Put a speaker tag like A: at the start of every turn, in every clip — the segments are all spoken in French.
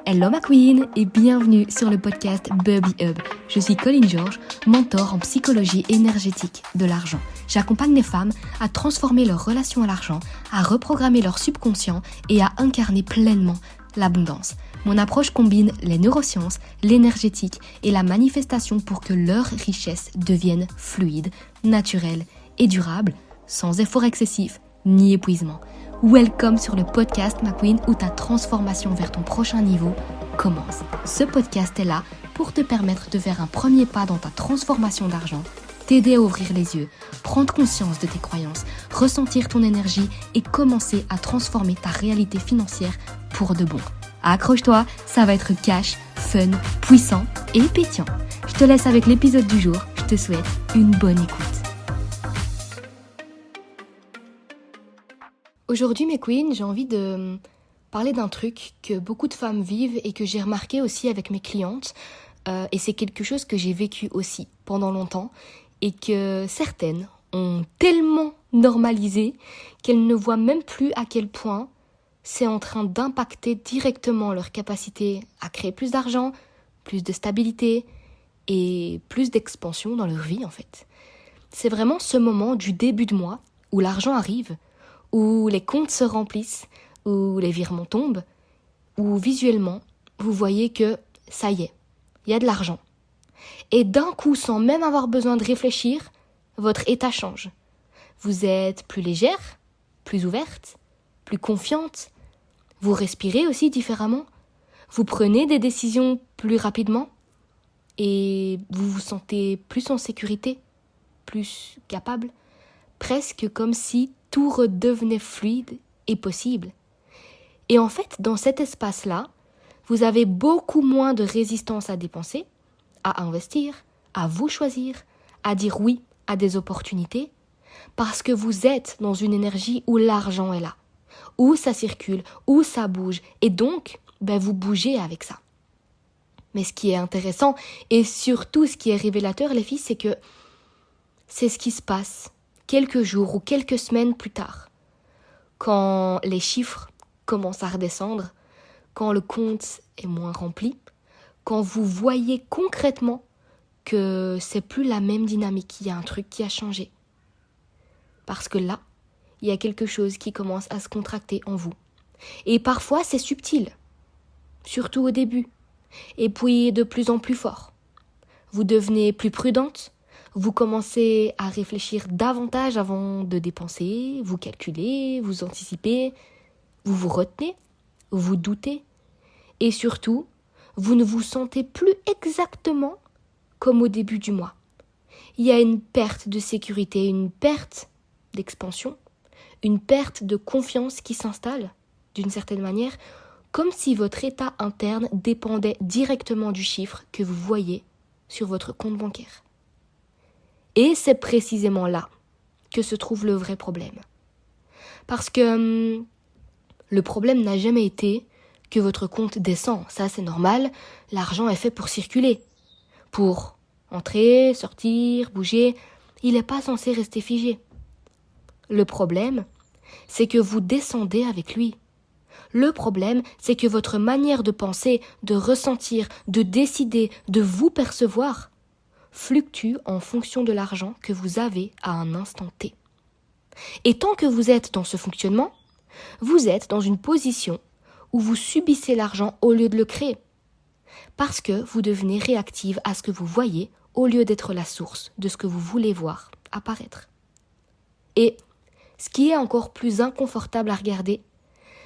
A: Hello ma queen et bienvenue sur le podcast Bubbly Hub. Je suis Colline Georges, mentor en psychologie énergétique de l'argent. J'accompagne les femmes à transformer leur relation à l'argent, à reprogrammer leur subconscient et à incarner pleinement l'abondance. Mon approche combine les neurosciences, l'énergétique et la manifestation pour que leur richesse devienne fluide, naturelle et durable, sans effort excessif ni épuisement. Welcome sur le podcast ma queen où ta transformation vers ton prochain niveau commence. Ce podcast est là pour te permettre de faire un premier pas dans ta transformation d'argent, t'aider à ouvrir les yeux, prendre conscience de tes croyances, ressentir ton énergie et commencer à transformer ta réalité financière pour de bon. Accroche-toi, ça va être cash, fun, puissant et pétillant. Je te laisse avec l'épisode du jour, je te souhaite une bonne écoute. Aujourd'hui mes queens, j'ai envie de parler d'un truc que beaucoup de femmes vivent et que j'ai remarqué aussi avec mes clientes. Et c'est quelque chose que j'ai vécu aussi pendant longtemps et que certaines ont tellement normalisé qu'elles ne voient même plus à quel point c'est en train d'impacter directement leur capacité à créer plus d'argent, plus de stabilité et plus d'expansion dans leur vie en fait. C'est vraiment ce moment du début de mois où l'argent arrive, où les comptes se remplissent, où les virements tombent, où visuellement, vous voyez que ça y est, il y a de l'argent. Et d'un coup, sans même avoir besoin de réfléchir, votre état change. Vous êtes plus légère, plus ouverte, plus confiante. Vous respirez aussi différemment. Vous prenez des décisions plus rapidement. Et vous vous sentez plus en sécurité, plus capable. Presque comme si tout redevenait fluide et possible. Et en fait, dans cet espace-là, vous avez beaucoup moins de résistance à dépenser, à investir, à vous choisir, à dire oui à des opportunités, parce que vous êtes dans une énergie où l'argent est là, où ça circule, où ça bouge, et donc, vous bougez avec ça. Mais ce qui est intéressant, et surtout ce qui est révélateur, les filles, c'est que c'est ce qui se passe quelques jours ou quelques semaines plus tard, quand les chiffres commencent à redescendre, quand le compte est moins rempli, quand vous voyez concrètement que c'est plus la même dynamique, il y a un truc qui a changé. Parce que là, il y a quelque chose qui commence à se contracter en vous. Et parfois, c'est subtil, surtout au début, et puis de plus en plus fort. Vous devenez plus prudente, vous commencez à réfléchir davantage avant de dépenser, vous calculez, vous anticipez, vous vous retenez, vous doutez, et surtout, vous ne vous sentez plus exactement comme au début du mois. Il y a une perte de sécurité, une perte d'expansion, une perte de confiance qui s'installe, d'une certaine manière, comme si votre état interne dépendait directement du chiffre que vous voyez sur votre compte bancaire. Et c'est précisément là que se trouve le vrai problème. Parce que le problème n'a jamais été que votre compte descend. Ça, c'est normal. L'argent est fait pour circuler. Pour entrer, sortir, bouger. Il n'est pas censé rester figé. Le problème, c'est que vous descendez avec lui. Le problème, c'est que votre manière de penser, de ressentir, de décider, de vous percevoir fluctue en fonction de l'argent que vous avez à un instant T. Et tant que vous êtes dans ce fonctionnement, vous êtes dans une position où vous subissez l'argent au lieu de le créer. Parce que vous devenez réactive à ce que vous voyez au lieu d'être la source de ce que vous voulez voir apparaître. Et ce qui est encore plus inconfortable à regarder,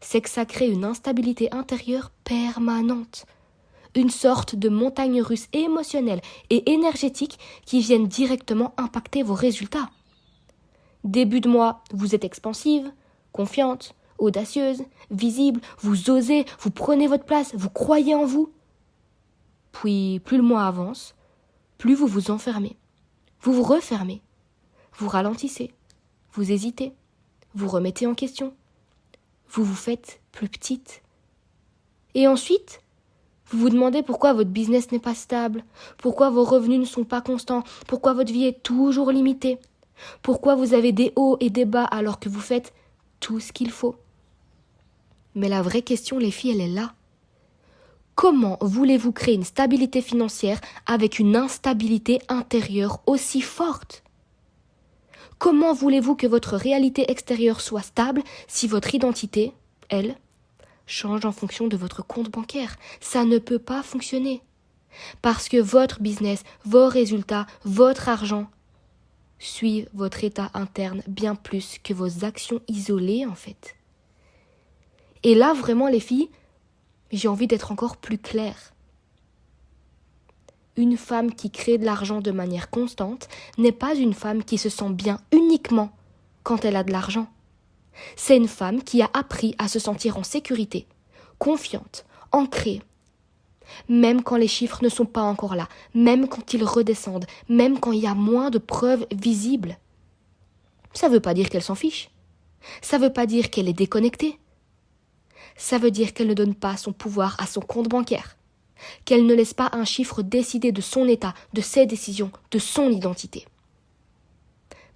A: c'est que ça crée une instabilité intérieure permanente. Une sorte de montagne russe émotionnelle et énergétique qui viennent directement impacter vos résultats. Début de mois, vous êtes expansive, confiante, audacieuse, visible, vous osez, vous prenez votre place, vous croyez en vous. Puis, plus le mois avance, plus vous vous enfermez. Vous vous refermez, vous ralentissez, vous hésitez, vous remettez en question. Vous vous faites plus petite. Et ensuite, vous vous demandez pourquoi votre business n'est pas stable, pourquoi vos revenus ne sont pas constants, pourquoi votre vie est toujours limitée, pourquoi vous avez des hauts et des bas alors que vous faites tout ce qu'il faut. Mais la vraie question, les filles, elle est là. Comment voulez-vous créer une stabilité financière avec une instabilité intérieure aussi forte? Comment voulez-vous que votre réalité extérieure soit stable si votre identité, elle, change en fonction de votre compte bancaire? Ça ne peut pas fonctionner. Parce que votre business, vos résultats, votre argent suivent votre état interne bien plus que vos actions isolées en fait. Et là vraiment les filles, j'ai envie d'être encore plus claire. Une femme qui crée de l'argent de manière constante n'est pas une femme qui se sent bien uniquement quand elle a de l'argent. C'est une femme qui a appris à se sentir en sécurité, confiante, ancrée, même quand les chiffres ne sont pas encore là, même quand ils redescendent, même quand il y a moins de preuves visibles. Ça ne veut pas dire qu'elle s'en fiche. Ça ne veut pas dire qu'elle est déconnectée. Ça veut dire qu'elle ne donne pas son pouvoir à son compte bancaire, qu'elle ne laisse pas un chiffre décider de son état, de ses décisions, de son identité.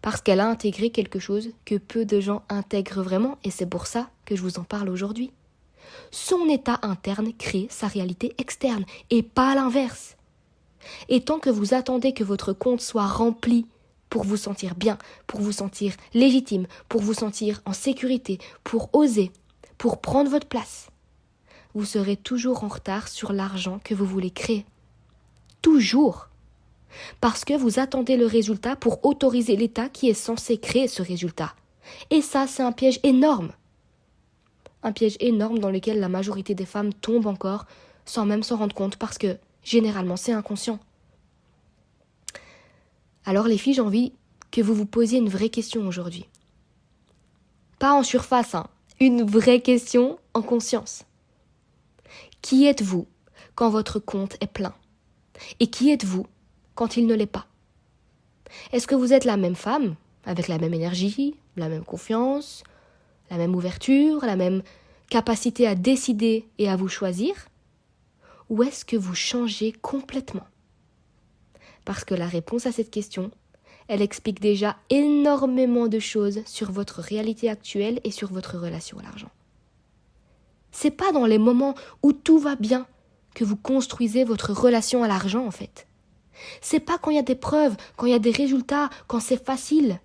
A: Parce qu'elle a intégré quelque chose que peu de gens intègrent vraiment, et c'est pour ça que je vous en parle aujourd'hui. Son état interne crée sa réalité externe, et pas l'inverse. Et tant que vous attendez que votre compte soit rempli pour vous sentir bien, pour vous sentir légitime, pour vous sentir en sécurité, pour oser, pour prendre votre place, vous serez toujours en retard sur l'argent que vous voulez créer. Toujours. Parce que vous attendez le résultat pour autoriser l'État qui est censé créer ce résultat. Et ça, c'est un piège énorme. Un piège énorme dans lequel la majorité des femmes tombent encore sans même s'en rendre compte parce que, généralement, c'est inconscient. Alors les filles, j'ai envie que vous vous posiez une vraie question aujourd'hui. Pas en surface, une vraie question en conscience. Qui êtes-vous quand votre compte est plein? Et qui êtes-vous quand il ne l'est pas? Est-ce que vous êtes la même femme, avec la même énergie, la même confiance, la même ouverture, la même capacité à décider et à vous choisir? Ou est-ce que vous changez complètement? Parce que la réponse à cette question, elle explique déjà énormément de choses sur votre réalité actuelle et sur votre relation à l'argent. C'est pas dans les moments où tout va bien que vous construisez votre relation à l'argent en fait. C'est pas quand il y a des preuves, quand il y a des résultats, quand c'est facile,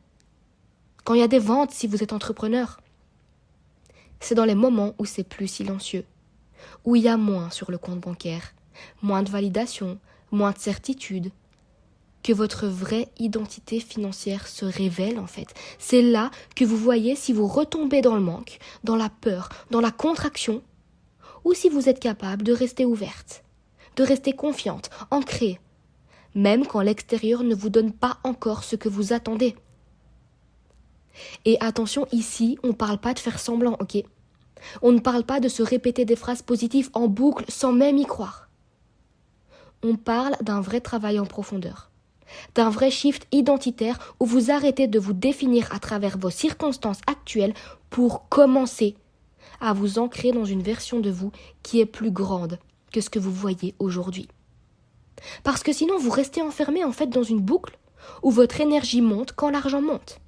A: quand il y a des ventes si vous êtes entrepreneur. C'est dans les moments où c'est plus silencieux, où il y a moins sur le compte bancaire, moins de validation, moins de certitude, que votre vraie identité financière se révèle en fait. C'est là que vous voyez si vous retombez dans le manque, dans la peur, dans la contraction, ou si vous êtes capable de rester ouverte, de rester confiante, ancrée, même quand l'extérieur ne vous donne pas encore ce que vous attendez. Et attention, ici, on ne parle pas de faire semblant, ok? On ne parle pas de se répéter des phrases positives en boucle sans même y croire. On parle d'un vrai travail en profondeur, d'un vrai shift identitaire où vous arrêtez de vous définir à travers vos circonstances actuelles pour commencer à vous ancrer dans une version de vous qui est plus grande que ce que vous voyez aujourd'hui. Parce que sinon, vous restez enfermé en fait dans une boucle où votre énergie monte quand l'argent monte,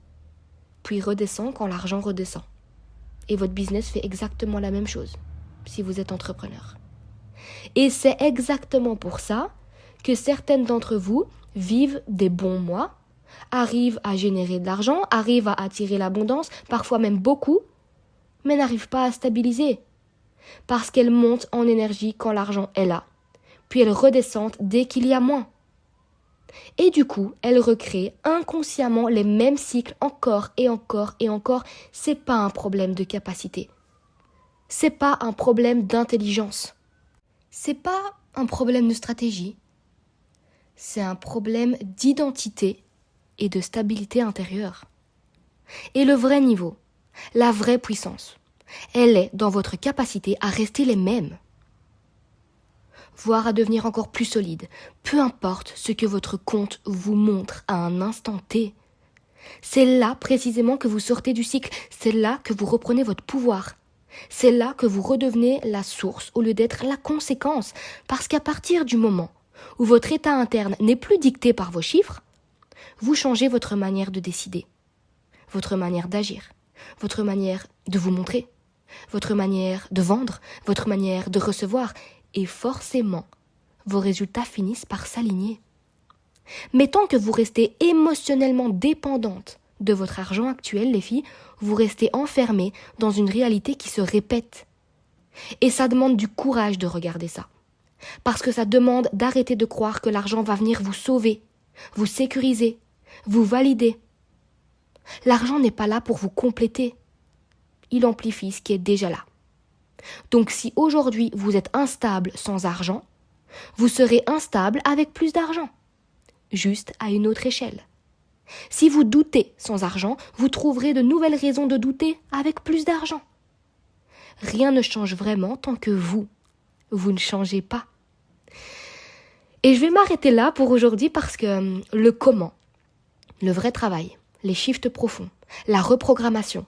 A: puis redescend quand l'argent redescend. Et votre business fait exactement la même chose si vous êtes entrepreneur. Et c'est exactement pour ça que certaines d'entre vous vivent des bons mois, arrivent à générer de l'argent, arrivent à attirer l'abondance, parfois même beaucoup, mais n'arrivent pas à stabiliser. Parce qu'elles montent en énergie quand l'argent est là, puis elles redescendent dès qu'il y a moins. Et du coup, elles recréent inconsciemment les mêmes cycles encore et encore et encore. C'est pas un problème de capacité. C'est pas un problème d'intelligence. C'est pas un problème de stratégie. C'est un problème d'identité et de stabilité intérieure. Et le vrai niveau, la vraie puissance, elle est dans votre capacité à rester les mêmes, voire à devenir encore plus solide, peu importe ce que votre compte vous montre à un instant T. C'est là précisément que vous sortez du cycle, c'est là que vous reprenez votre pouvoir. C'est là que vous redevenez la source au lieu d'être la conséquence, parce qu'à partir du moment où votre état interne n'est plus dicté par vos chiffres, vous changez votre manière de décider, votre manière d'agir, votre manière de vous montrer, votre manière de vendre, votre manière de recevoir, et forcément, vos résultats finissent par s'aligner. Mais tant que vous restez émotionnellement dépendante de votre argent actuel, les filles, vous restez enfermées dans une réalité qui se répète. Et ça demande du courage de regarder ça. Parce que ça demande d'arrêter de croire que l'argent va venir vous sauver, vous sécuriser, vous valider. L'argent n'est pas là pour vous compléter. Il amplifie ce qui est déjà là. Donc si aujourd'hui vous êtes instable sans argent, vous serez instable avec plus d'argent, juste à une autre échelle. Si vous doutez sans argent, vous trouverez de nouvelles raisons de douter avec plus d'argent. Rien ne change vraiment tant que vous ne changez pas. Et je vais m'arrêter là pour aujourd'hui parce que le comment, le vrai travail, les shifts profonds, la reprogrammation,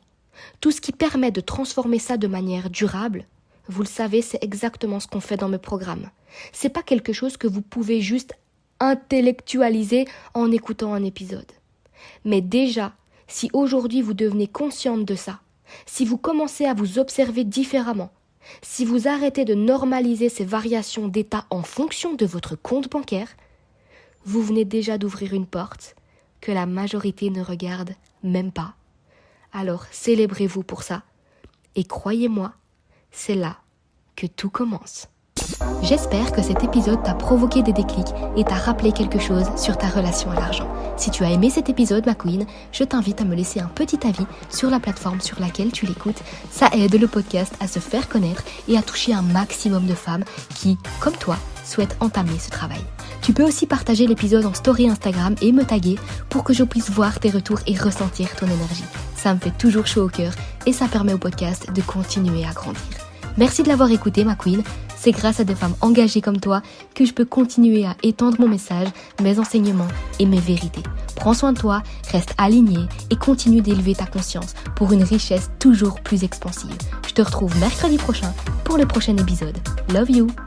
A: tout ce qui permet de transformer ça de manière durable, vous le savez, c'est exactement ce qu'on fait dans mes programmes. C'est pas quelque chose que vous pouvez juste intellectualiser en écoutant un épisode. Mais déjà, si aujourd'hui vous devenez consciente de ça, si vous commencez à vous observer différemment, si vous arrêtez de normaliser ces variations d'état en fonction de votre compte bancaire, vous venez déjà d'ouvrir une porte que la majorité ne regarde même pas. Alors célébrez-vous pour ça. Et croyez-moi, c'est là que tout commence. J'espère que cet épisode t'a provoqué des déclics et t'a rappelé quelque chose sur ta relation à l'argent. Si tu as aimé cet épisode, ma queen, je t'invite à me laisser un petit avis sur la plateforme sur laquelle tu l'écoutes. Ça aide le podcast à se faire connaître et à toucher un maximum de femmes qui, comme toi, souhaitent entamer ce travail. Tu peux aussi partager l'épisode en story Instagram et me taguer pour que je puisse voir tes retours et ressentir ton énergie. Ça me fait toujours chaud au cœur et ça permet au podcast de continuer à grandir. Merci de l'avoir écouté, ma queen. C'est grâce à des femmes engagées comme toi que je peux continuer à étendre mon message, mes enseignements et mes vérités. Prends soin de toi, reste aligné et continue d'élever ta conscience pour une richesse toujours plus expansive. Je te retrouve mercredi prochain pour le prochain épisode. Love you!